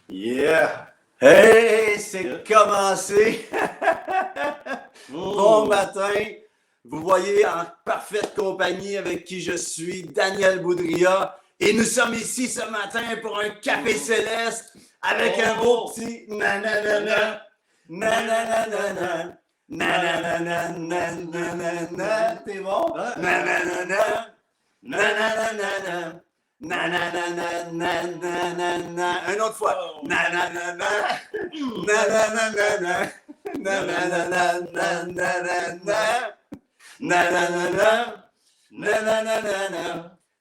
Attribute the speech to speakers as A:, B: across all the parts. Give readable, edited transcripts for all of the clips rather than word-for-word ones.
A: Yeah! Hey, c'est commencé! Bon matin! Vous voyez en parfaite compagnie avec qui je suis, Daniel Boudria. Et nous sommes ici ce matin pour un café céleste avec un beau petit nananana, nananana, nananana, nananana. T'es bon? Nananana, nananana. Nananana, nananana. Une autre fois. Nananana, nananana, nananana, nananana. Nananana,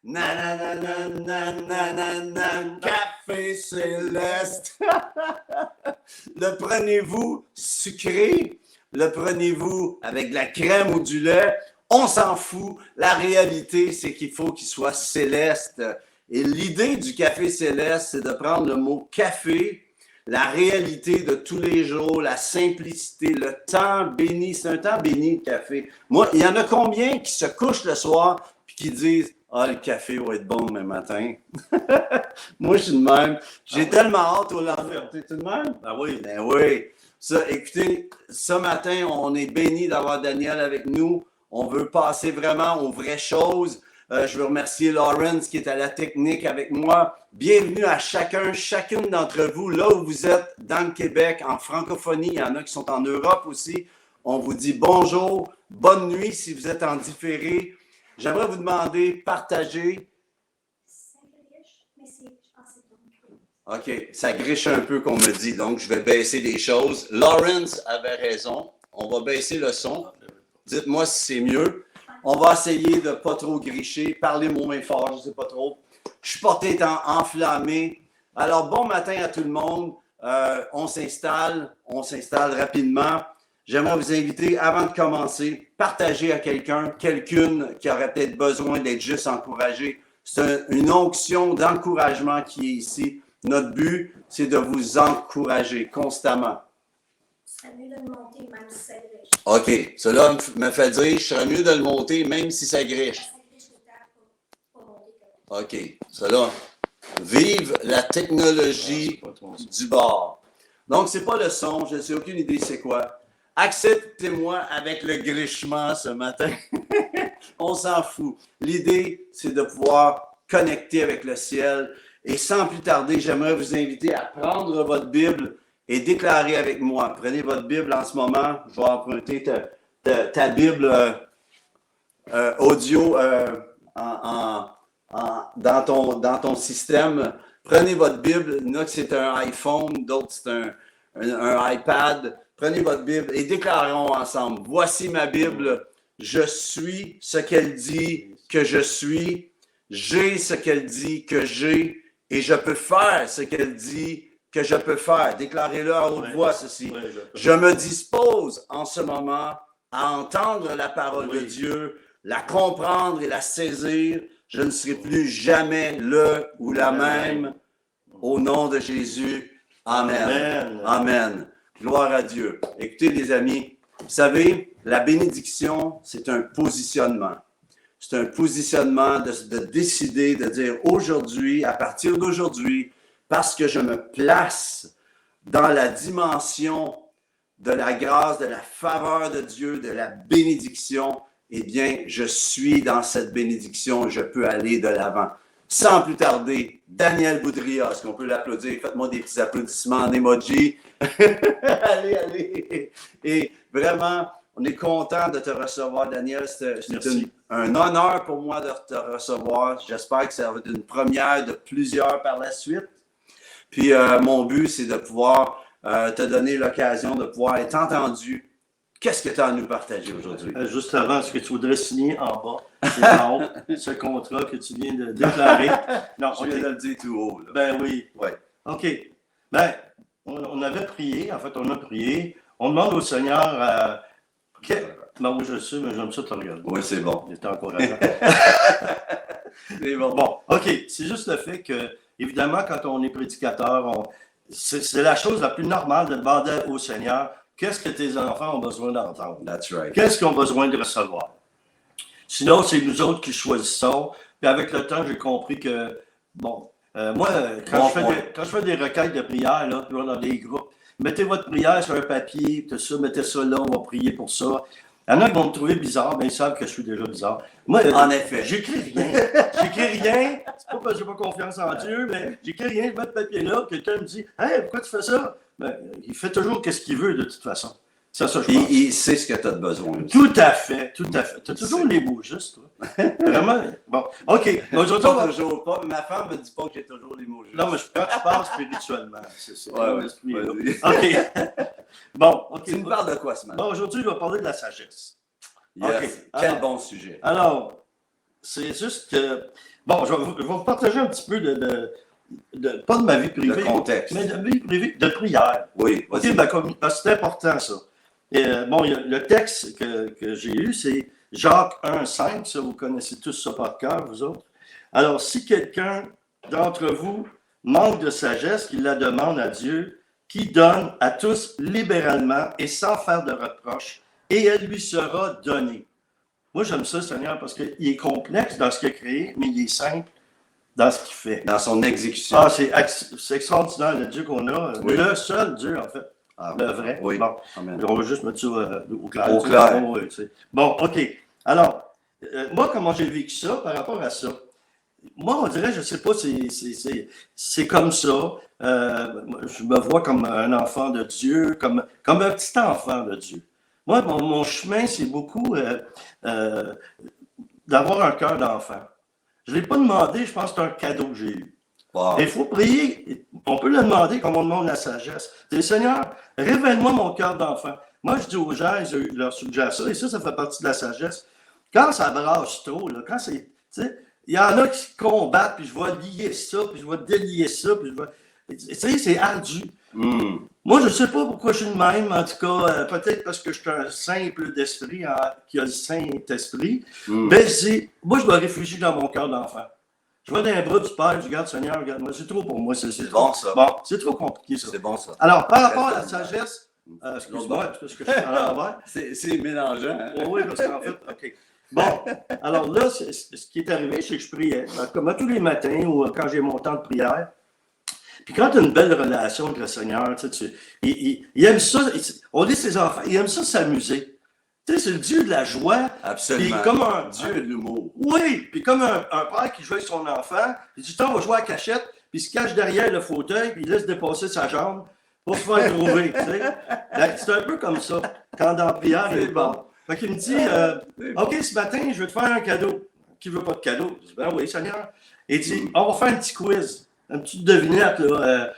A: nananana, nananana, café céleste. Le prenez-vous sucré, le prenez-vous avec de la crème ou du lait, on s'en fout. La réalité, c'est qu'il faut qu'il soit céleste. Et l'idée du café céleste, c'est de prendre le mot café, la réalité de tous les jours, la simplicité, le temps béni. C'est un temps béni, le café. Moi, il y en a combien qui se couchent le soir et qui disent « Ah, le café va être bon demain matin. » Moi, je suis de même. J'ai tellement hâte au lendemain. T'es de même?
B: Ah oui.
A: Ben oui. Ça, écoutez, ce matin, on est béni d'avoir Daniel avec nous. On veut passer vraiment aux vraies choses. Je veux remercier Lawrence qui est à la technique avec moi. Bienvenue à chacune d'entre vous, là où vous êtes, dans le Québec, en francophonie. Il y en a qui sont en Europe aussi. On vous dit bonjour, bonne nuit si vous êtes en différé. J'aimerais vous demander, partagez. OK, ça griche un peu qu'on me dit, donc je vais baisser les choses. Lawrence avait raison. On va baisser le son. Dites-moi si c'est mieux. On va essayer de ne pas trop gricher. Parlez moins fort, je ne sais pas trop. Je suis porté enflammé. Alors, bon matin à tout le monde. On s'installe rapidement. J'aimerais vous inviter, avant de commencer, partager à quelqu'une qui aurait peut-être besoin d'être juste encouragé. C'est une onction d'encouragement qui est ici. Notre but, c'est de vous encourager constamment.
C: Ce serait mieux de le monter, même si ça griche.
A: OK. Cela me fait dire, je serais mieux de le monter, même si ça griche.
C: Ça griche tout le temps, pas monter.
A: OK. Cela, vive la technologie du bord. Donc, c'est pas le son, je n'ai aucune idée c'est quoi. Acceptez-moi avec le grichement ce matin. On s'en fout. L'idée, c'est de pouvoir connecter avec le ciel. Et sans plus tarder, j'aimerais vous inviter à prendre votre Bible et déclarer avec moi. Prenez votre Bible en ce moment. Je vais emprunter ta Bible audio dans ton système. Prenez votre Bible. Il y en a que c'est un iPhone, d'autres c'est un iPad. Prenez votre Bible et déclarons ensemble. Voici ma Bible. Je suis ce qu'elle dit que je suis. J'ai ce qu'elle dit que j'ai. Et je peux faire ce qu'elle dit que je peux faire. Déclarez-le à haute voix, ceci. Je me dispose en ce moment à entendre la parole de Dieu, la comprendre et la saisir. Je ne serai plus jamais le ou la même. Au nom de Jésus. Amen. Amen. Gloire à Dieu. Écoutez, les amis, vous savez, la bénédiction, c'est un positionnement. C'est un positionnement de décider, de dire aujourd'hui, à partir d'aujourd'hui, parce que je me place dans la dimension de la grâce, de la faveur de Dieu, de la bénédiction, eh bien, je suis dans cette bénédiction, je peux aller de l'avant. Sans plus tarder, Daniel Boudria, est-ce qu'on peut l'applaudir? Faites-moi des petits applaudissements en emoji. Allez. Et vraiment, on est content de te recevoir, Daniel. C'est un honneur pour moi de te recevoir. J'espère que ça va être une première de plusieurs par la suite. Puis, mon but, c'est de pouvoir te donner l'occasion de pouvoir être entendu. Qu'est-ce que tu as à nous partager aujourd'hui?
B: Juste avant, est-ce que tu voudrais signer en bas, en haut, ce contrat que tu viens de déclarer?
A: Non, je viens de le dire tout haut. Là.
B: Ben oui.
A: Ouais.
B: OK. Ben, on avait prié, en fait, on a prié. On demande au Seigneur... Ben oui, je sais, mais j'aime ça te regarder.
A: Oui, c'est bon.
B: C'était encourageant.
A: C'est bon.
B: Bon, OK. C'est juste le fait que, évidemment, quand on est prédicateur, c'est la chose la plus normale de demander au Seigneur, qu'est-ce que tes enfants ont besoin d'entendre?
A: That's right.
B: Qu'est-ce qu'ils ont besoin de recevoir? Sinon, c'est nous autres qui choisissons. Puis avec le temps, j'ai compris que, bon, Moi,
A: Bon
B: quand je fais des requêtes de prière, là, dans des groupes, mettez votre prière sur un papier, tout ça, mettez ça là, on va prier pour ça. Il y en a qui vont me trouver bizarre, mais ils savent que je suis déjà bizarre. Moi,
A: En effet.
B: j'écris rien. J'écris rien. C'est pas parce que j'ai pas confiance en Dieu, mais j'écris rien, je mets le papier là, quelqu'un me dit « Hey, pourquoi tu fais ça? » Ben, il fait toujours ce qu'il veut de toute façon. C'est ça, je pense.
A: Il sait ce que tu as besoin.
B: Tout à fait, tout à fait. Tu as toujours les mots justes, toi. Vraiment. Bon, OK. Aujourd'hui, on va...
A: Toujours pas. Ma femme me dit pas que j'ai toujours les mots justes.
B: Non, mais quand tu parles spirituellement, c'est
A: Ouais,
B: l'esprit, là.
A: vas-y.
B: OK. Bon, OK.
A: Tu me parles de quoi ce matin?
B: Bon, aujourd'hui, je vais parler de la sagesse.
A: Yes.
B: OK.
A: Quel
B: Alors,
A: bon sujet.
B: Alors, c'est juste que... Bon, je vais vous partager un petit peu pas de ma vie privée,
A: Le contexte.
B: mais de ma vie privée, de prière.
A: Oui,
B: OK,
A: vas-y.
B: parce que c'est important, ça. Et, bon, le texte que j'ai eu, c'est Jacques 1,5. Ça, vous connaissez tous ça par cœur, vous autres. Alors, si quelqu'un d'entre vous manque de sagesse, qu'il la demande à Dieu, qui donne à tous libéralement et sans faire de reproches, et elle lui sera donnée. Moi, j'aime ça, Seigneur, parce qu'il est complexe dans ce qu'il a créé, mais il est simple dans ce qu'il fait.
A: Dans son exécution.
B: Ah, c'est extraordinaire, le Dieu qu'on a.
A: Oui.
B: Le seul Dieu, en fait.
A: Ah,
B: Le vrai.
A: Oui.
B: Bon.
A: Amen.
B: On va juste mettre ça au clair.
A: Au clair.
B: Oui, tu sais. Bon, OK. Alors, moi, comment j'ai vécu ça par rapport à ça? Moi, on dirait, je ne sais pas, c'est comme ça. Je me vois comme un enfant de Dieu, comme un petit enfant de Dieu. Moi, mon chemin, c'est beaucoup d'avoir un cœur d'enfant. Je ne l'ai pas demandé, je pense que c'est un cadeau que j'ai eu.
A: Wow.
B: Et il faut prier, on peut le demander comme on demande la sagesse. C'est Seigneur, révèle-moi mon cœur d'enfant. Moi, je dis aux gens, je leur suggère ça, et ça fait partie de la sagesse. Quand ça brasse trop, là, quand c'est. Tu sais, il y en a qui se combattent, puis je vais lier ça, puis je vais délier ça, puis je vais. Tu sais, c'est ardu. Moi, je ne sais pas pourquoi je suis de même. En tout cas, peut-être parce que je suis un simple d'esprit qui a le Saint-Esprit. Mais moi, je me réfugie dans mon cœur d'enfant. Je vais dans les bras du Père, je regarde, Seigneur, regarde-moi. C'est trop pour moi. C'est
A: bon, ça.
B: Bon, c'est trop compliqué, ça.
A: C'est bon, ça.
B: Alors, par rapport à la sagesse, excuse-moi, parce que je suis à l'envers.
A: C'est mélangeant. Hein?
B: Oui, parce qu'en fait, OK. Bon, alors là, ce qui est arrivé, c'est que je priais, comme à tous les matins ou quand j'ai mon temps de prière. Puis quand tu as une belle relation avec le Seigneur, tu sais, il aime ça, on dit ses enfants, il aime ça s'amuser. Tu sais, c'est le Dieu de la joie.
A: Absolument.
B: Puis comme
A: Dieu de l'humour.
B: Oui, puis comme un père qui joue avec son enfant, il dit, on va jouer à la cachette, puis il se cache derrière le fauteuil, puis il laisse dépasser sa jambe pour se faire trouver, tu sais. C'est un peu comme ça, quand dans la prière, il parle. Fait qu'il me dit, OK, ce matin, je vais te faire un cadeau. Qui veut pas de cadeau? Je dis, ben oui, Seigneur. Il dit, on va faire un petit quiz, une petite devinette, là.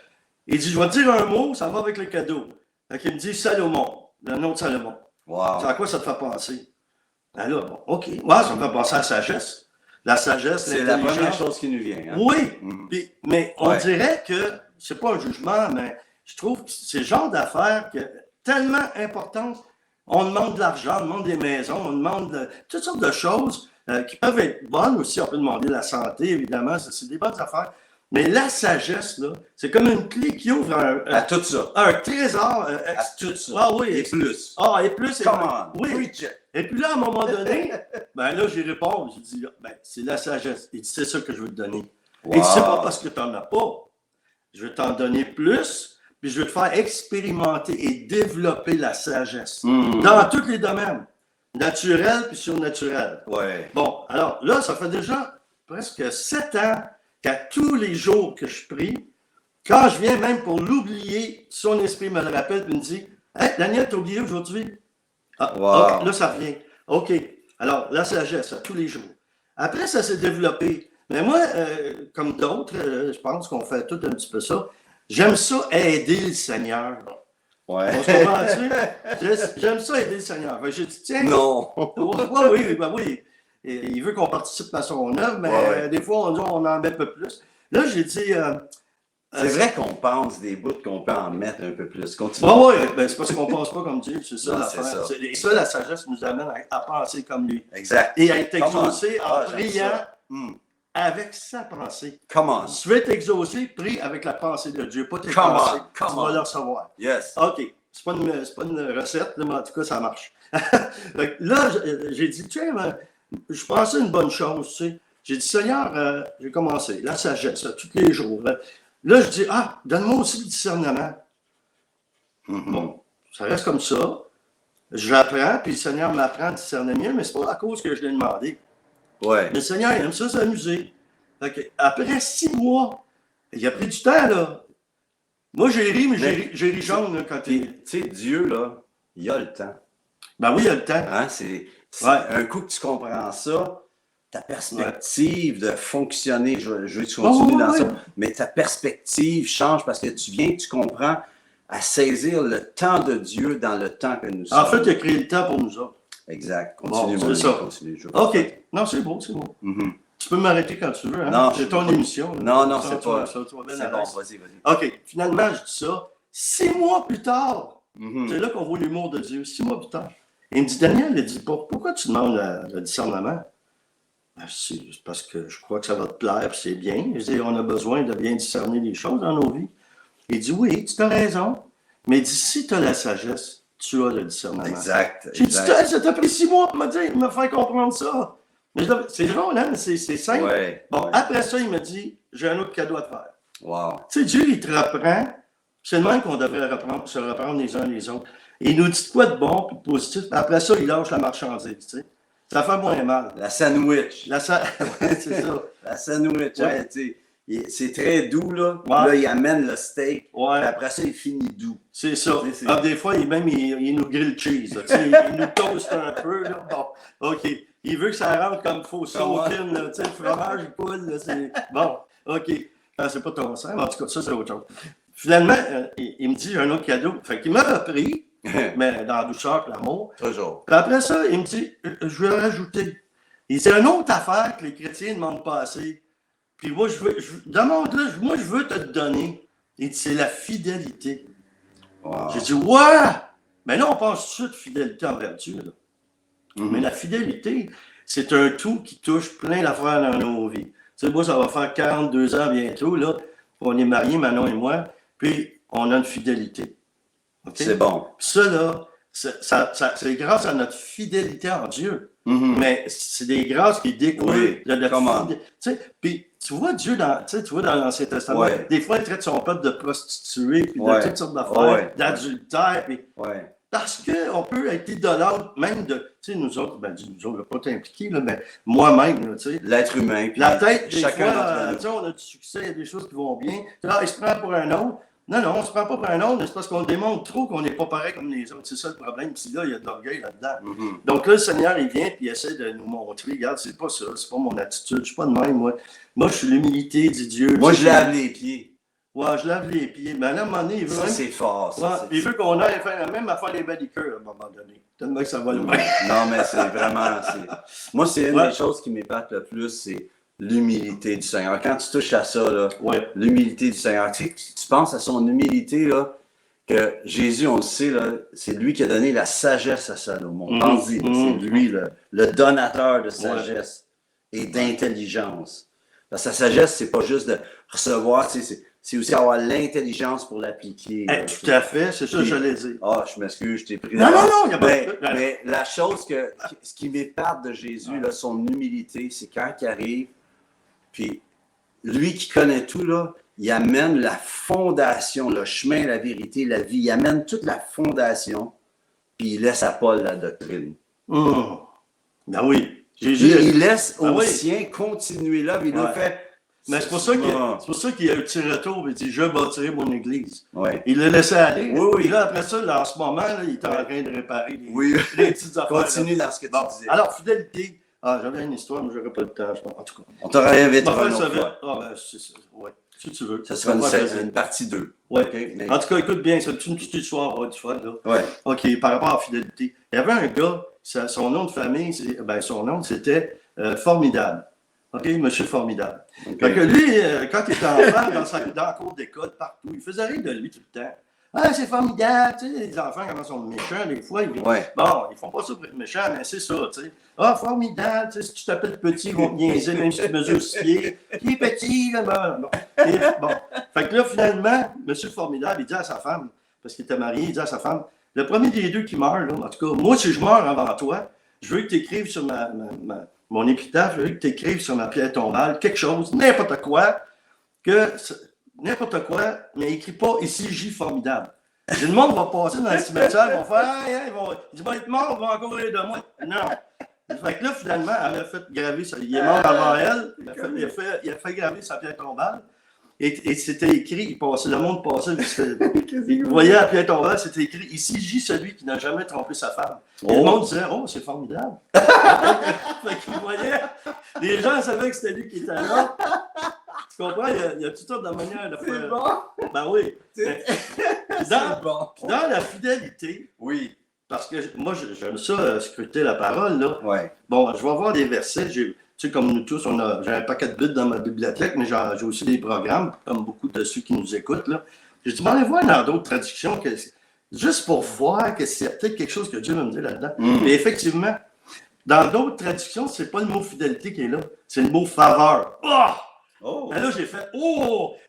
B: Il dit, je vais te dire un mot, ça va avec le cadeau. Fait qu'il me dit, Salomon, le nom de Salomon.
A: Wow.
B: À quoi ça te fait penser? Ben là, bon, OK. Ouais, ça me fait penser à la sagesse. La sagesse,
A: c'est la première chose qui nous vient. Hein?
B: Oui, mais on dirait que, c'est pas un jugement, mais je trouve que c'est le genre d'affaires tellement importante. On demande de l'argent, on demande des maisons, on demande toutes sortes de choses qui peuvent être bonnes aussi. On peut demander la santé, évidemment, c'est des bonnes affaires. Mais la sagesse, là, c'est comme une clé qui ouvre
A: à tout ça.
B: Un trésor.
A: À tout ça.
B: Ah oui.
A: Et plus.
B: Ah, et plus.
A: Comment?
B: Oui. Et puis là, à un moment donné, ben là, j'y réponds. Je dis, ben, c'est la sagesse. Il dit, c'est ça que je veux te donner.
A: Wow.
B: Et c'est pas parce que tu n'en as pas. Je vais t'en donner plus, puis je vais te faire expérimenter et développer la sagesse. Dans tous les domaines. Naturel puis surnaturel.
A: Ouais.
B: Bon, alors là, ça fait déjà presque 7 ans qu'à tous les jours que je prie, quand je viens même pour l'oublier, son esprit me le rappelle et me dit, « Hey, Daniel, t'as oublié aujourd'hui? » Ah,
A: wow.
B: Okay, là, ça revient. OK. Alors, la sagesse, à tous les jours. Après, ça s'est développé. Mais moi, comme d'autres, je pense qu'on fait tout un petit peu ça. J'aime ça aider le Seigneur.
A: Ouais.
B: On se comprend-tu? J'aime ça aider le Seigneur. J'ai dit, tiens.
A: Non.
B: Oui. Et il veut qu'on participe à son œuvre, mais des fois, on en met un peu plus. Là, j'ai dit.
A: C'est vrai qu'on pense des bouts qu'on peut en mettre un peu plus. Continue.
B: Oui, ben, c'est parce qu'on ne pense pas comme Dieu. C'est ça
A: non,
B: l'affaire. Et ça, la sagesse nous amène à penser comme lui.
A: Exact.
B: Et à être exaucé en priant avec sa pensée.
A: Come on.
B: Si tu veux être exaucé, prie avec la pensée de Dieu, pas tes pensées. Tu vas le recevoir.
A: Yes.
B: OK. C'est pas une recette, mais en tout cas, ça marche. Là, j'ai dit, tiens, je pensais une bonne chose, tu sais. J'ai dit, Seigneur, j'ai commencé, la sagesse, là, tous les jours. Là, je dis, donne-moi aussi le discernement. Bon, ça reste comme ça. J'apprends, puis le Seigneur m'apprend à discerner mieux, mais c'est pas à cause que je l'ai demandé.
A: Ouais.
B: Mais le Seigneur, il aime ça s'amuser. Après 6 mois, il a pris du temps, là. Moi, j'ai ri, mais j'ai ri jaune, là, quand il...
A: Tu sais, Dieu, là, il a le temps.
B: Ben oui, il a le temps.
A: Hein? C'est
B: Ouais.
A: un coup que tu comprends ça, ta perspective de fonctionner, je veux que tu continues dans ça, mais ta perspective change parce que tu comprends à saisir le temps de Dieu dans le temps que nous sommes.
B: En fait, il a créé le temps pour nous autres.
A: Exact. Continue,
B: Bon, c'est ça.
A: continue.
B: OK. Non, c'est beau, c'est beau. Tu peux m'arrêter quand tu veux. Hein?
A: Non,
B: c'est ton émission.
A: Là. Non,
B: ça,
A: c'est pas.
B: Ça, tu vas bien
A: c'est bon, vas-y.
B: OK. Finalement, je dis ça. 6 mois plus tard, c'est là qu'on voit l'humour de Dieu. 6 mois plus tard. Il me dit, Daniel, il dit, pourquoi tu demandes le discernement? Ben, c'est parce que je crois que ça va te plaire, puis c'est bien. Je dis, on a besoin de bien discerner les choses dans nos vies. Il dit, oui, tu as raison. Mais il dit, si tu as la sagesse, tu as le discernement.
A: Exact.
B: J'ai dit, ça t'a pris 6 mois pour me faire comprendre ça. Mais c'est drôle, hein? C'est simple.
A: Ouais,
B: bon, après ça, il m'a dit, j'ai un autre cadeau à te faire.
A: Wow.
B: Tu sais, Dieu, il te reprend. C'est le même qu'on devrait se reprendre les uns les autres. Et il nous dit quoi de bon puis de positif. Après ça, il lâche la marchandise, tu sais. Ça fait moins mal.
A: La sandwich.
B: Ouais, c'est ça.
A: La sandwich,
B: Ouais.
A: hein, c'est très doux, là.
B: Ouais.
A: Là, il amène le steak.
B: Ouais.
A: Après ça, il finit doux.
B: C'est ça.
A: C'est...
B: Des fois, il nous grille le cheese. Là, il nous toast un peu. Là. Bon, OK. Il veut que ça rentre comme il faut, ça au film. Le fromage, il poule. Là, c'est... Bon, OK. C'est pas ton sang. En tout cas, ça, c'est autre chose. Finalement, il me dit, j'ai un autre cadeau. Fait qu'il m'a repris, mais dans la douceur et l'amour.
A: Toujours.
B: Puis après ça, il me dit, je vais rajouter. Il dit, une autre affaire que les chrétiens ne demandent pas assez. Puis moi, je veux te donner. Il dit, c'est la fidélité.
A: Wow.
B: J'ai dit, ouais! Mais là, on pense tout de suite fidélité envers Dieu. Là. Mais la fidélité, c'est un tout qui touche plein d'affaires dans nos vies. Tu sais, moi, ça va faire 42 ans bientôt, là. On est mariés, Manon et moi, puis on a une fidélité. Okay? C'est bon. Puis ça, là, c'est grâce à notre fidélité en Dieu. Mais c'est des grâces qui découlent de notre fidélité. Puis tu vois Dieu dans l'Ancien Testament, des fois, il traite son peuple de prostituée, puis de toutes sortes d'affaires, d'adultère. Puis, parce qu'on peut être idolâtre, même de, tu sais, nous autres, nous autres, pas t'impliquer, là, mais moi-même, tu sais. L'être humain. La tête, des fois, tu sais, on a du succès, il y a des choses qui vont bien. Là, il se prend pour un autre. Non, on ne se prend pas pour un autre, mais c'est parce qu'on démontre trop qu'on n'est pas pareil comme les autres. C'est ça le problème. Puis là, il y a de l'orgueil là-dedans. Donc là, le Seigneur, il vient et il essaie de nous montrer, regarde, c'est pas ça, c'est pas mon attitude, je suis pas de même, moi. Moi, je suis l'humilité, dit Dieu. Moi, je lave les pieds. Ouais, je lave les pieds. Mais là, à un moment donné, il veut. Ça, c'est fort. Ça, il veut qu'on aille faire même affaire les badikers à un moment donné. Tellement que ça va loin.
A: Non, mais c'est vraiment. Moi, c'est une des choses qui m'épate le plus, c'est l'humilité du Seigneur. Quand tu touches à ça, là, l'humilité du Seigneur, tu penses à son humilité, là, que Jésus, on le sait, là, c'est lui qui a donné la sagesse à Salomon. Pense-y, c'est lui le donateur de sagesse et d'intelligence. Parce que sa sagesse, c'est pas juste de recevoir, c'est aussi avoir l'intelligence pour l'appliquer.
B: Tout à fait, c'est ça que j'allais dire.
A: Je m'excuse, je t'ai pris.
B: Non, il n'y a pas
A: mais la chose ce qui m'épate de Jésus, là, son humilité, c'est quand il arrive, puis lui qui connaît tout, là, il amène la fondation, le chemin, la vérité, la vie. Il amène toute la fondation, puis il laisse à Paul la doctrine.
B: Ben oui.
A: Jésus, il laisse aux siens continuer là, puis il a fait.
B: Mais c'est pour ça qu'il y a eu un petit retour, il dit, je bâtirai mon église. Il l'a laissé aller. Et là, après ça, en ce moment, là, il est en train de réparer les petites affaires.
A: Continue dans ce que tu disais.
B: Alors, fidélité. J'avais une histoire, mais je n'aurai pas le temps. En tout cas.
A: On t'aurait invité
B: une autre fois. Si tu veux.
A: Ça sera une partie 2.
B: En tout cas, écoute bien, c'est une petite histoire du fun. Là. OK, par rapport à la fidélité. Il y avait un gars, son nom de famille, c'était Formidable. OK, Monsieur Formidable. Fait que lui, quand il était enfant, dans la cour d'école, partout, il faisait rire de lui tout le temps. C'est formidable, tu sais, les enfants, comment ils sont méchants, des fois, ils font pas ça pour être méchants, mais c'est ça, tu sais. Formidable, tu sais, si tu t'appelles petit, ils vont te niaiser, même si tu mesures 6 pieds. Qui est petit, là, bon. Fait que là, finalement, Monsieur Formidable, il dit à sa femme, parce qu'il était marié, il dit à sa femme, le premier des deux qui meurt, là, en tout cas, moi, si je meurs avant toi, je veux que tu écrives sur mon épitaphe, je veux que tu écrives sur ma pierre tombale quelque chose, n'importe quoi, mais écris pas ici, J formidable. Et le monde va passer dans le cimetière, ils vont faire, il va être mort, on va encore rire de moi. Non. Fait que là, finalement, elle a fait graver ça. Il est mort avant elle, il a fait graver sa pierre tombale. Et c'était écrit, le monde passait, il voyait la pierre tombale, c'était écrit, ici J celui qui n'a jamais trompé sa femme. Et le monde disait, oh, c'est formidable. Fait qu'il voyait, les gens savaient que c'était lui qui était là. Tu comprends? Il y a toutes sortes de manières de faire.
A: C'est bon?
B: Ben oui.
A: C'est bon.
B: Dans la fidélité,
A: Oui.
B: parce que moi, j'aime ça, scruter la parole, là.
A: Ouais.
B: Bon, je vais avoir des versets. Tu sais, comme nous tous, j'ai un paquet de Bibles dans ma bibliothèque, mais j'ai aussi des programmes, comme beaucoup de ceux qui nous écoutent, là. J'ai dit, allez voir dans d'autres traductions, juste pour voir que s'il y a peut-être quelque chose que Dieu va me dire là-dedans. Mais effectivement, dans d'autres traductions, c'est pas le mot fidélité qui est là, c'est le mot faveur. Oh! Ben là, j'ai fait,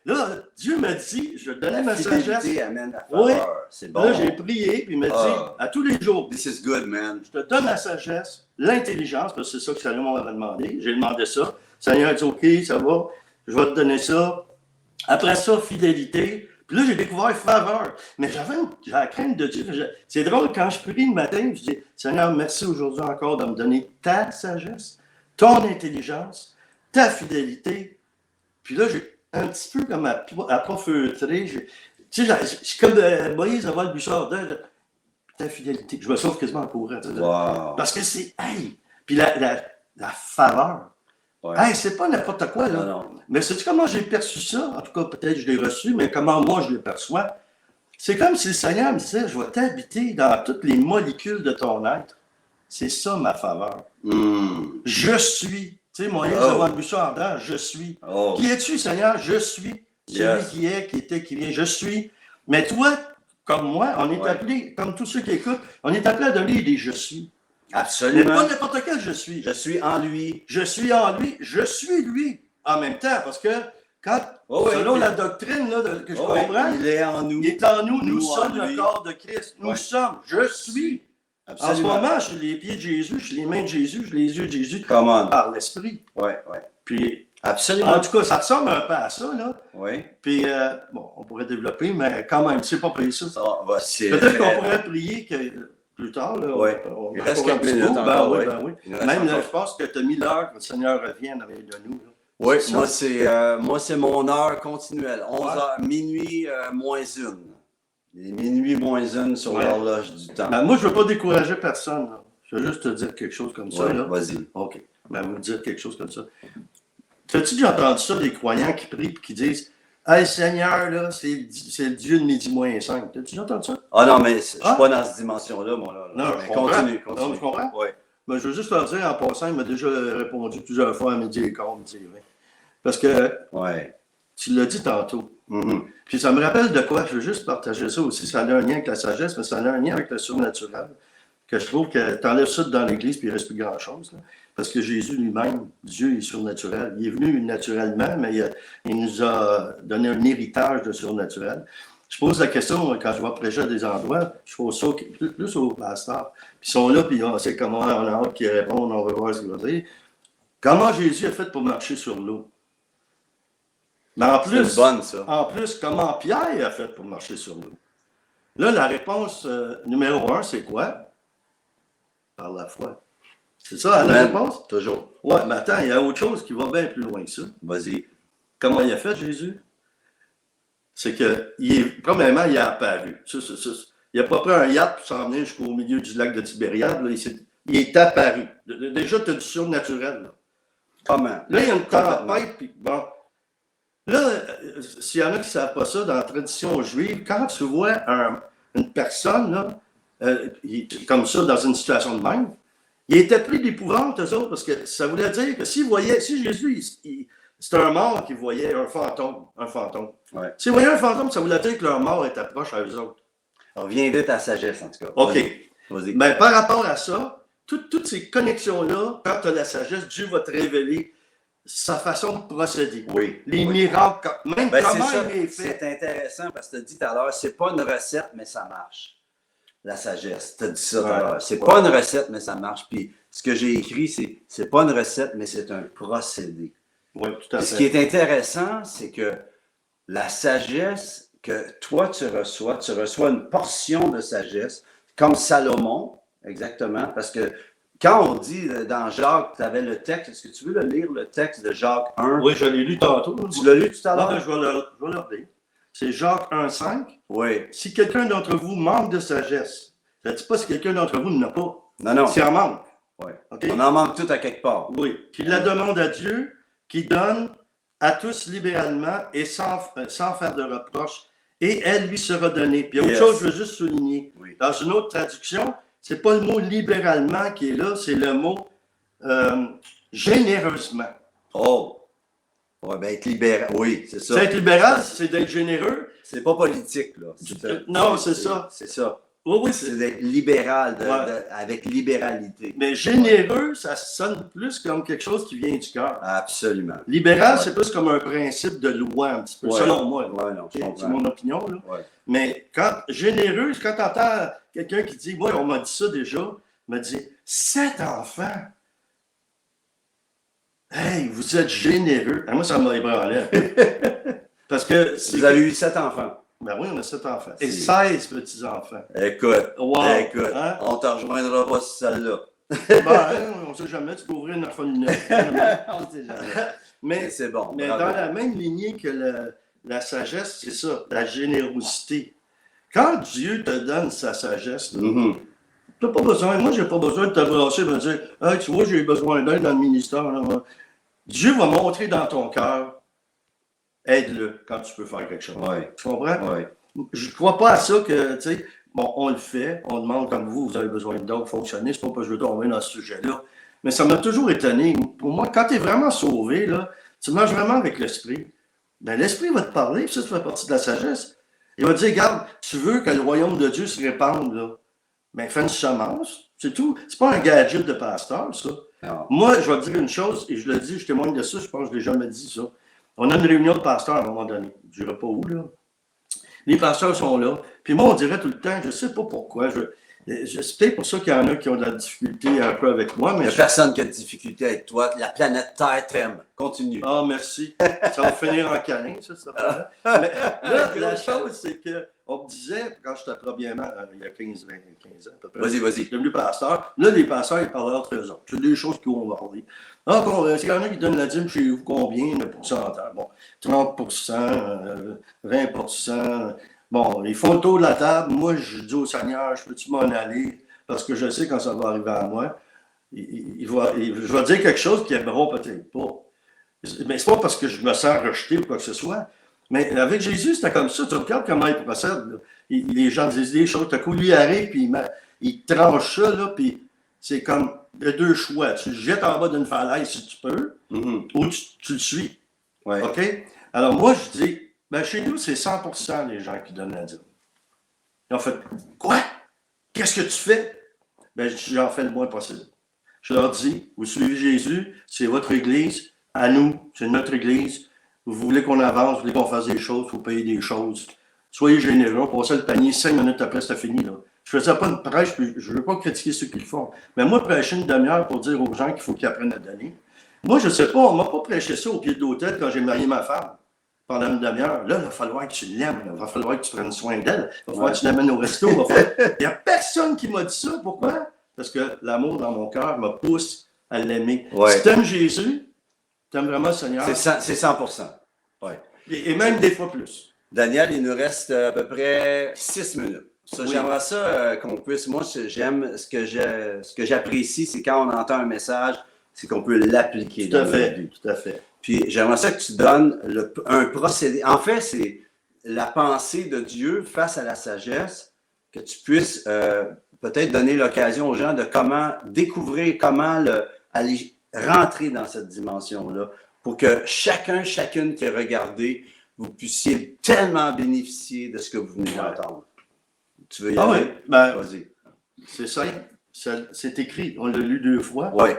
B: là, Dieu m'a dit, je donnais ma sagesse.
A: Fidélité amène la faveur.
B: Oui.
A: C'est bon.
B: Là, j'ai prié, puis il m'a dit, à tous les jours,
A: This is good, man.
B: je te donne la sagesse, l'intelligence, parce que c'est ça que Salomon m'avait demandé. J'ai demandé ça. Seigneur a dit, OK, ça va, je vais te donner ça. Après ça, fidélité. Puis là, j'ai découvert faveur. Mais j'avais la crainte de Dieu. C'est drôle, quand je prie le matin, je dis, Seigneur, merci aujourd'hui encore de me donner ta sagesse, ton intelligence, ta fidélité. Puis là, j'ai un petit peu comme à pas feutrer. Tu sais, je suis comme Moïse avant le buissard de ta fidélité. Je me sauve quasiment en courant.
A: Wow.
B: Parce que c'est, puis la faveur.
A: Ouais.
B: C'est pas n'importe quoi, là.
A: Non.
B: Mais sais-tu comment j'ai perçu ça? En tout cas, peut-être que je l'ai reçu, mais comment moi je le perçois? C'est comme si le Seigneur me disait, je vais t'habiter dans toutes les molécules de ton être. C'est ça ma faveur. Je suis. Tu sais, Moïse avant le buissard ardent, je suis. Qui es-tu, Seigneur? Je suis. Celui qui est, qui était, qui vient. Je suis. Mais toi, comme moi, on est appelé, comme tous ceux qui écoutent, on est appelé à donner des je suis.
A: Absolument.
B: Mais pas n'importe quel je suis.
A: Je suis en lui.
B: Je suis en lui. Je suis lui. En même temps, parce que quand, selon la doctrine là, que je comprends,
A: il est en nous.
B: Il est en nous. Nous
A: Nous
B: sommes
A: en
B: le
A: lui.
B: corps de Christ. Nous sommes. Je suis.
A: Absolument.
B: En ce moment, je suis les pieds de Jésus, je suis les mains de Jésus, je suis les yeux de Jésus.
A: Come on.
B: Par l'esprit.
A: Ouais.
B: Puis,
A: absolument.
B: en tout cas, ça ressemble un peu à ça, là.
A: Oui.
B: Puis, bon, on pourrait développer, mais quand même, c'est pas payé ça.
A: C'est
B: Peut-être qu'on pourrait prier plus tard, là.
A: Ouais.
B: On
A: Il reste
B: encore
A: quelques
B: un petit
A: minutes
B: bout.
A: encore,
B: Oui.
A: Il reste
B: Même,
A: encore.
B: je pense que tu as mis l'heure que le Seigneur revienne avec de nous, là.
A: Oui, moi, c'est mon heure continuelle. 11h, minuit moins une. Les minuit moins une sur l'horloge du temps.
B: Ben, moi, je ne veux pas décourager personne, là. Je veux juste te dire quelque chose comme ça, là.
A: Vas-y.
B: OK. Ben, vous dire quelque chose comme ça. As-tu déjà entendu ça, des croyants qui prient et qui disent « Hey, Seigneur, là, c'est le Dieu de midi moins 5. » T'as-tu déjà entendu ça?
A: Ah non, mais je ne suis pas dans cette dimension-là, moi. Là.
B: Non,
A: mais
B: je comprends.
A: continue.
B: Non, je comprends.
A: Oui.
B: Ben, je veux juste leur dire, en passant, il m'a déjà répondu plusieurs fois à midi et quart, midi et 20. Parce que tu l'as dit tantôt. Puis ça me rappelle de quoi? Je veux juste partager ça aussi. Ça a un lien avec la sagesse, mais ça a un lien avec le surnaturel. Que je trouve que tu enlèves ça dans l'Église puis il ne reste plus grand-chose. Là. Parce que Jésus lui-même, Dieu est surnaturel. Il est venu naturellement, mais il nous a donné un héritage de surnaturel. Je pose la question, quand je vais prêcher à des endroits, je pose ça plus aux pasteurs. Puis ils sont là, puis c'est comment on a hâte qu'ils répondent, on va voir ce qu'il va dire. Comment Jésus a fait pour marcher sur l'eau? Mais en plus,
A: c'est bonne, ça.
B: En plus, comment Pierre a fait pour marcher sur l'eau? Là, la réponse numéro 1, c'est quoi? Par la foi. C'est ça la réponse?
A: Toujours.
B: Ouais, mais attends, il y a autre chose qui va bien plus loin que ça.
A: Vas-y.
B: Comment il a fait, Jésus? C'est que, premièrement, il a apparu. Il n'a pas pris un yacht pour s'en venir jusqu'au milieu du lac de Tibériade. Là, il est apparu. Déjà, tu as du surnaturel. Là.
A: Comment?
B: Là, il y a une tempête, puis bon. Là, s'il y en a qui ne savent pas ça, dans la tradition juive, quand tu vois une personne, là, comme ça, dans une situation de même, il était pris d'épouvante, eux autres, parce que ça voulait dire que si Jésus, c'était un mort qui voyait un fantôme.
A: Ouais.
B: S'ils voyaient un fantôme, ça voulait dire que leur mort était proche à eux autres.
A: Reviens vite à sagesse, en tout cas.
B: OK.
A: Vas-y.
B: Mais par rapport à ça, toutes ces connexions-là, quand tu as la sagesse, Dieu va te révéler sa façon de procéder.
A: Oui.
B: Les miracles, même comment il est fait.
A: C'est intéressant parce que tu as dit tout à l'heure, c'est pas une recette, mais ça marche. la sagesse. Tu as dit ça tout
B: Ouais.
A: à l'heure. C'est pas une recette, mais ça marche. Puis ce que j'ai écrit, c'est pas une recette, mais c'est un procédé.
B: Oui, tout à
A: Puis ce
B: fait.
A: qui est intéressant, c'est que la sagesse que toi, tu reçois une portion de sagesse, comme Salomon, exactement, parce que quand on dit dans Jacques, tu avais le texte, est-ce que tu veux le lire, le texte de Jacques 1?
B: Oui, je l'ai lu tantôt.
A: Tu l'as lu tout à l'heure?
B: Je vais le relire. C'est Jacques 1,5.
A: Oui.
B: Si quelqu'un d'entre vous manque de sagesse, je ne dis pas si quelqu'un d'entre vous n'en a pas.
A: Non, non.
B: S'il en manque.
A: Ouais.
B: OK?
A: On en manque tout à quelque part.
B: Oui. Qu'il la demande à Dieu, qui donne à tous libéralement et sans faire de reproches, et elle lui sera donnée. Puis il y a autre chose, je veux juste souligner.
A: Oui.
B: Dans une autre traduction, c'est pas le mot libéralement qui est là, c'est le mot généreusement.
A: Oh! Ouais, ben être libéral. Oui, c'est ça.
B: C'est être libéral, c'est d'être généreux.
A: C'est pas politique, là.
B: Non, c'est ça.
A: C'est ça.
B: Oui, oui,
A: C'est d'être libéral,
B: Ouais.
A: avec libéralité.
B: mais généreux, ça sonne plus comme quelque chose qui vient du cœur.
A: Absolument.
B: Libéral,
A: Ouais.
B: c'est plus comme un principe de loi, un petit peu,
A: Ouais.
B: selon moi.
A: Ouais, non, je
B: C'est
A: comprends.
B: mon opinion. Là.
A: Ouais.
B: Mais généreux, quand tu entends quelqu'un qui dit, moi, on m'a dit ça déjà, il m'a dit, 7 enfants. Hey, vous êtes généreux. Ah, moi, ça m'a ébranlé un peu. Parce que.
A: Vous avez eu 7 enfants.
B: Ben oui, on a 7 enfants. Et
A: C'est-
B: 16 petits-enfants.
A: Écoute,
B: Wow.
A: écoute,
B: Hein?
A: on te rejoindra pas sur celle-là.
B: Ben, on ne sait jamais, tu peux ouvrir une orphelinat.
A: On sait jamais. Mais
B: Mais,
A: c'est bon.
B: mais
A: bravo.
B: dans la même lignée que la sagesse, c'est ça, la générosité. Quand Dieu te donne sa sagesse,
A: Mhm.
B: tu n'as pas besoin, moi, je n'ai pas besoin de t'abrasser et de me dire, hey, tu vois, j'ai besoin d'aide dans le ministère. Là. Dieu va montrer dans ton cœur, aide-le quand tu peux faire quelque chose.
A: Ouais.
B: Tu comprends?
A: Ouais.
B: Je ne crois pas à ça que, tu sais, bon, on le fait, on demande comme vous avez besoin de d'autres fonctionner, c'est pas que je veux tomber dans ce sujet-là. Mais ça m'a toujours étonné. Pour moi, quand tu es vraiment sauvé, là, tu marches vraiment avec l'Esprit. Ben, l'Esprit va te parler, puis ça fait partie de la sagesse. Il va te dire, regarde, tu veux que le royaume de Dieu se répande, là. Ben, fais une semence, c'est tout. C'est pas un gadget de pasteur, ça.
A: Non.
B: Moi, je vais te dire une chose, et je le dis, je témoigne de ça, je pense que je l'ai jamais dit ça. On a une réunion de pasteurs à un moment donné. Je ne dirai pas où, là. Les pasteurs sont là. Puis moi, on dirait tout le temps, je ne sais pas pourquoi. C'est peut-être pour ça qu'il y en a qui ont de la difficulté un peu avec moi,
A: Il
B: mais
A: n'y a personne qui a de difficulté avec toi. La planète Terre t'aime. Continue.
B: Ah, merci. Ça va finir en câlin, ça va. Mais là, la chose, c'est qu'on me disait, quand j'étais premièrement, il y a 15 ans à peu près,
A: Vas-y,
B: je
A: vas-y.
B: suis devenu pasteur. Là, les pasteurs, ils parlaient entre eux autres. C'est des choses qu'ils vont parler. Ah, s'il y en a qui donnent la dîme chez vous, combien le pourcentage? Bon, 30%, 20%. Bon, ils font le tour de la table. Moi, je dis au Seigneur, je peux-tu m'en aller? Parce que je sais quand ça va arriver à moi. Je vais dire quelque chose qu'ils n'aimeront peut-être pas. Mais c'est pas parce que je me sens rejeté ou quoi que ce soit. Mais avec Jésus, c'était comme ça. Tu regardes comment il procède. Là. Les gens disent des choses. T'as coup, lui arrive, puis il tranche ça, là, puis c'est comme, il y a deux choix. Tu le jettes en bas d'une falaise si tu peux,
A: Mhm.
B: ou tu le suis.
A: Ouais.
B: OK? Alors moi, je dis, ben chez nous, c'est 100% les gens qui donnent la dîme. Ils ont fait, quoi? Qu'est-ce que tu fais? Ben, j'en fais le moins possible. Je leur dis, vous suivez Jésus, c'est votre église, à nous, c'est notre église. Vous voulez qu'on avance, vous voulez qu'on fasse des choses, il faut payer des choses. Soyez généreux, passez le panier 5 minutes après, c'était fini. Là. Je ne faisais pas une prêche, puis je ne veux pas critiquer ceux qui le font. Mais moi, prêcher une demi-heure pour dire aux gens qu'il faut qu'ils apprennent à donner. Moi, je ne sais pas, on ne m'a pas prêché ça au pied de l'hôtel quand j'ai marié ma femme. Pendant une demi-heure, là, il va falloir que tu l'aimes, il va falloir que tu prennes soin d'elle, il va falloir que tu l'amènes au resto. Il n'y a personne qui m'a dit ça. Pourquoi? Parce que l'amour dans mon cœur me pousse à l'aimer.
A: Ouais.
B: Si tu aimes Jésus, tu aimes vraiment le Seigneur.
A: C'est 100%. Ouais.
B: Et même des fois plus.
A: Daniel, il nous reste à peu près 6 minutes. Ça,
B: Oui.
A: J'aimerais ça qu'on puisse. Moi, j'aime ce que j'apprécie, c'est quand on entend un message, c'est qu'on peut l'appliquer
B: Tout à
A: dans notre
B: fait.
A: vie.
B: Tout à fait.
A: Puis j'aimerais ça que tu donnes un procédé. En fait, c'est la pensée de Dieu face à la sagesse, que tu puisses peut-être donner l'occasion aux gens de comment découvrir, comment aller rentrer dans cette dimension-là, pour que chacune qui a regardé, vous puissiez tellement bénéficier de ce que vous venez d'entendre. Tu veux y
B: Ah
A: aller?
B: oui, ben,
A: Vas-y.
B: c'est simple. C'est écrit. On l'a lu 2 fois.
A: Oui.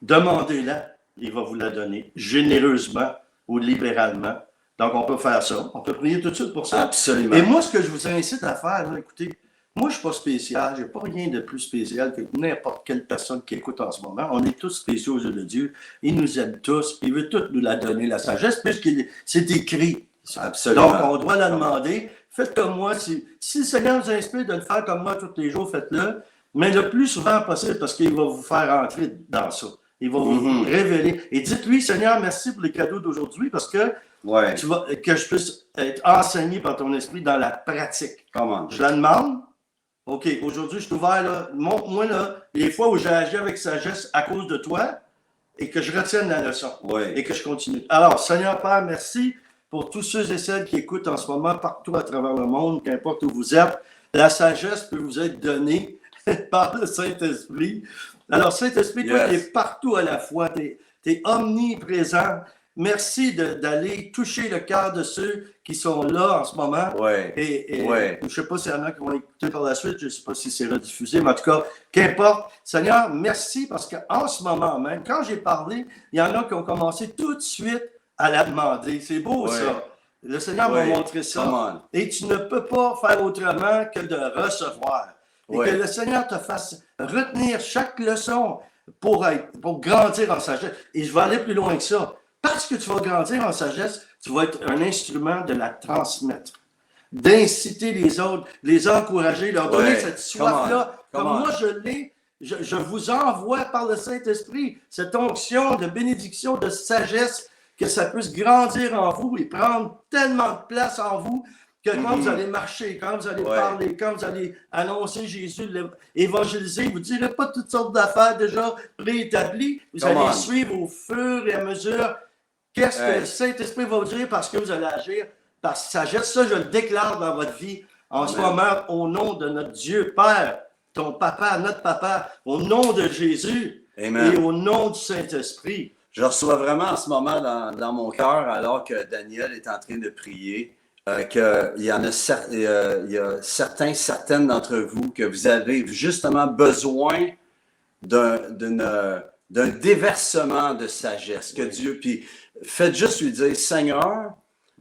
B: Demandez-la. Il va vous la donner généreusement ou libéralement. Donc, on peut faire ça. On peut prier tout de suite pour ça.
A: Absolument.
B: Et moi, ce que je vous incite à faire, là, écoutez, Moi, je ne suis pas spécial, je n'ai pas rien de plus spécial que n'importe quelle personne qui écoute en ce moment. On est tous spéciaux aux yeux de Dieu. Il nous aime tous. Il veut tous nous la donner, la sagesse, puisque c'est écrit.
A: Absolument.
B: Donc, on doit la demander. Faites comme moi. Si le Seigneur vous inspire de le faire comme moi tous les jours, faites-le. Mais le plus souvent possible, parce qu'il va vous faire entrer dans ça. Il va vous révéler. Et dites-lui, Seigneur, merci pour les cadeaux d'aujourd'hui, parce que que je puisse être enseigné par ton esprit dans la pratique.
A: Comment?
B: Je la demande. OK, aujourd'hui, je suis ouvert, là. Montre-moi, là, les fois où j'ai agi avec sagesse à cause de toi et que je retienne la leçon et que je continue. Alors, Seigneur Père, merci pour tous ceux et celles qui écoutent en ce moment partout à travers le monde, qu'importe où vous êtes. La sagesse peut vous être donnée par le Saint-Esprit. Alors, Saint-Esprit, toi, tu es partout à la fois. Tu es omniprésent. Merci d'aller toucher le cœur de ceux qui sont là en ce moment. Je ne sais pas s'il y en a qui vont écouter par la suite, je ne sais pas si c'est rediffusé, mais en tout cas, qu'importe. Seigneur, merci parce qu'en ce moment même, quand j'ai parlé, il y en a qui ont commencé tout de suite à la demander. C'est beau ça. Le Seigneur m'a montré ça. Et tu ne peux pas faire autrement que de recevoir. Et que le Seigneur te fasse retenir chaque leçon pour grandir en sagesse. Et je vais aller plus loin que ça. Parce que tu vas grandir en sagesse, tu vas être un instrument de la transmettre, d'inciter les autres, les encourager, leur donner cette soif-là. Comme moi je l'ai, je vous envoie par le Saint-Esprit cette onction de bénédiction, de sagesse, que ça puisse grandir en vous et prendre tellement de place en vous que quand vous allez marcher, quand vous allez parler, quand vous allez annoncer Jésus, évangéliser, vous ne direz pas toutes sortes d'affaires déjà préétablies. Vous allez suivre au fur et à mesure. Qu'est-ce que le Saint-Esprit va vous dire parce que vous allez agir par sagesse? Ça, je le déclare dans votre vie en ce moment au nom de notre Dieu Père, ton papa, notre papa, au nom de Jésus et au nom du Saint-Esprit.
A: Je reçois vraiment en ce moment dans mon cœur, alors que Daniel est en train de prier, qu'il y en a, certaines d'entre vous que vous avez justement besoin d'un déversement de sagesse que Dieu... Puis faites juste lui dire, Seigneur,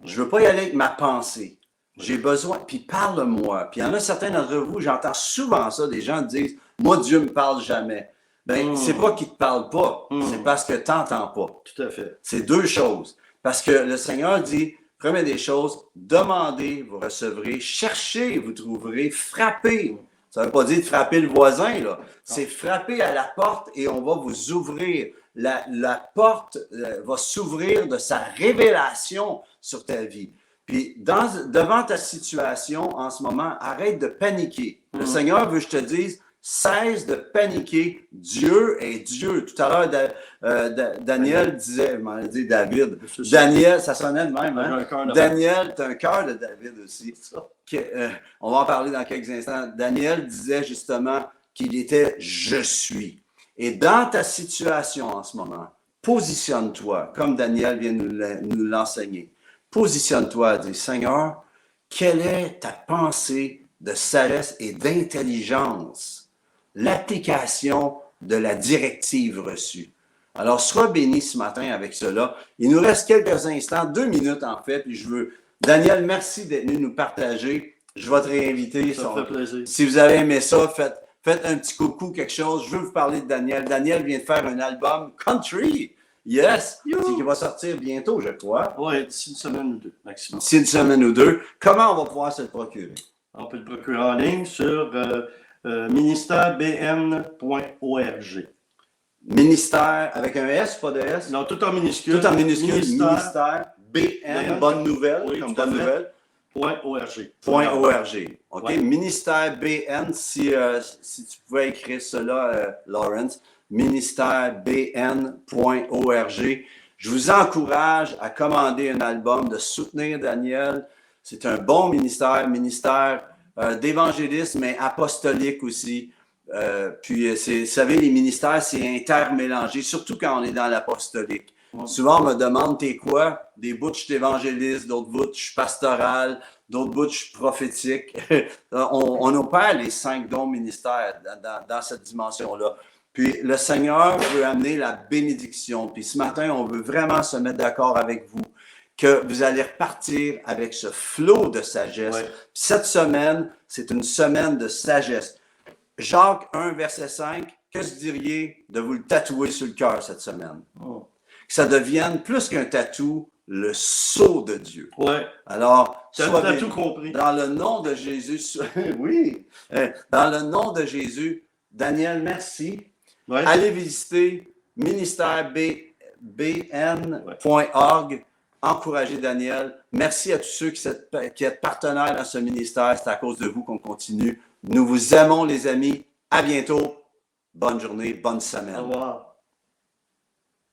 A: je ne veux pas y aller avec ma pensée. J'ai besoin, puis parle-moi. Puis il y en a certains d'entre vous, j'entends souvent ça, des gens disent, moi, Dieu ne me parle jamais. Ben, c'est pas qu'il ne te parle pas, c'est parce que tu n'entends pas.
B: Tout à fait.
A: C'est deux choses. Parce que le Seigneur dit, première des choses, demandez, vous recevrez, cherchez, vous trouverez, frappez. Ça ne veut pas dire de frapper le voisin, là. C'est frapper à la porte et on va vous ouvrir. La porte va s'ouvrir de sa révélation sur ta vie. Puis, devant ta situation en ce moment, arrête de paniquer. Le Seigneur veut que je te dise, cesse de paniquer. Dieu est Dieu. Tout à l'heure, Daniel disait, je m'en ai dit David. Daniel, ça sonnait de même, hein? Daniel, tu as un cœur de David aussi. On va en parler dans quelques instants. Daniel disait justement qu'il était « je suis ». Et dans ta situation en ce moment, positionne-toi, comme Daniel vient nous l'enseigner. Positionne-toi, dis, Seigneur, quelle est ta pensée de sagesse et d'intelligence? L'application de la directive reçue. Alors, sois béni ce matin avec cela. Il nous reste quelques instants, 2 minutes en fait, puis Daniel, merci d'être venu nous partager. Je vais te réinviter.
B: Ça me fait plaisir.
A: Si vous avez aimé ça, faites un petit coucou, quelque chose. Je veux vous parler de Daniel. Daniel vient de faire un album country. Yes! Qui va sortir bientôt, je crois.
B: Oui, d'ici une semaine ou deux, maximum.
A: D'ici une semaine ou deux. Comment on va pouvoir se le procurer?
B: On peut le procurer en ligne sur ministèrebn.org.
A: Ministère avec un S, pas de S?
B: Non, tout en minuscule.
A: Tout en minuscule. Ministère BN, bonne nouvelle,
B: oui,
A: comme bonne nouvelle.
B: .org.
A: .org. OK. Ouais. Ministère BN, si tu pouvais écrire cela, Lawrence. Ministère BN.org. Je vous encourage à commander un album, de soutenir Daniel. C'est un bon ministère d'évangélisme, mais apostolique aussi. Puis, vous savez, les ministères, c'est intermélangé, surtout quand on est dans l'apostolique. Souvent, on me demande, t'es quoi? Des bouts, je suis évangéliste, d'autres bouts, je suis pastoral, d'autres bouts, je suis prophétique. On opère les 5 dons ministères dans cette dimension-là. Puis, le Seigneur veut amener la bénédiction. Puis, ce matin, on veut vraiment se mettre d'accord avec vous que vous allez repartir avec ce flot de sagesse.
B: Ouais.
A: Cette semaine, c'est une semaine de sagesse. Jacques 1, verset 5, que se diriez de vous le tatouer sur le cœur cette semaine?
B: Oh.
A: Que ça devienne plus qu'un tatou, le sceau de Dieu.
B: Ouais.
A: Alors,
B: Tu
A: sois
B: as
A: béni.
B: tout compris.
A: Dans le nom de Jésus, oui, dans le nom de Jésus, Daniel, merci.
B: Ouais.
A: Allez visiter ministèrebn.org. Encouragez Daniel. Merci à tous ceux qui êtes partenaires dans ce ministère. C'est à cause de vous qu'on continue. Nous vous aimons, les amis. À bientôt. Bonne journée, bonne semaine.
B: Au revoir.